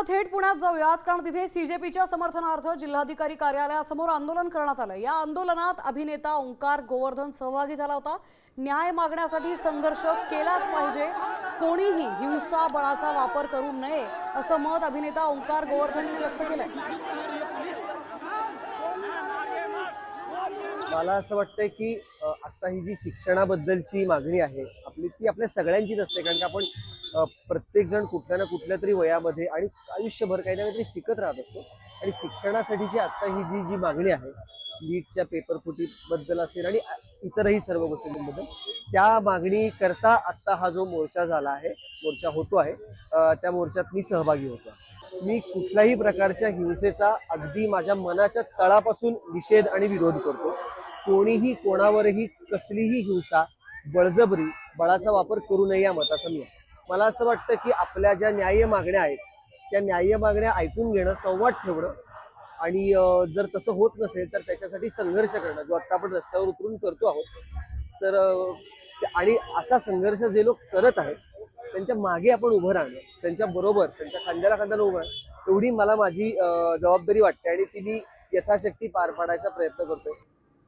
थेट पुण्यात जाऊयात, कारण तिथे सीजेपीच्या समर्थनार्थ जिल्हाधिकारी कार्यालयासमोर आंदोलन करण्यात आलं। या आंदोलनात अभिनेता ओंकार गोवर्धन सहभागी झाला होता। न्याय मागण्यासाठी संघर्ष केलाच पाहिजे, कोणीही हिंसा बळाचा वापर करू नये असं मत अभिनेता ओंकार गोवर्धन यांनी व्यक्त केलंय। मला असं वाटतंय की आता ही जी शिक्षणाबद्दलची मागणी आहे आपली, ती आपल्या सगळ्यांचीच असते, कारण की आपण प्रत्येक जण कुठल्या ना कुठल्या तरी वयामध्ये आणि आयुष्यभर काही ना काहीतरी शिकत राहत असतो। आणि शिक्षणासाठीची आता ही जी मागणी आहे, नीटच्या पेपर फुटीबद्दल असेल आणि इतरही सर्व गोष्टींबद्दल, त्या मागणी करता आता हा जो मोर्चा झाला आहे, मोर्चा होतो आहे, त्या मोर्चात मी सहभागी होतो। मी कुठल्याही प्रकारच्या हिंसेचा अगदी माझ्या मनाच्या तळापासून निषेध आणि विरोध करतो। कोणीही कोणावरही कसलीही हिंसा, बळजबरी, बळाचा वापर करू नये या मताचा मी आहे। मला असं वाटतं की आपल्या ज्या न्याय्य मागण्या आहेत, त्या न्याय्य मागण्या ऐकून घेणं, संवाद ठेवणं आणि जर तसं होत नसेल तर त्याच्यासाठी संघर्ष करणं, जो आता आपण रस्त्यावर उतरून करतो आहोत। तर आणि असा संघर्ष जे लोक करत आहेत त्यांच्या मागे आपण उभं राहणं, त्यांच्या बरोबर, त्यांच्या खांद्याला खांद्याला उभं राहणं, एवढी मला माझी जबाबदारी वाटते आणि ती मी यथाशक्ती पार पाडायचा प्रयत्न करतोय।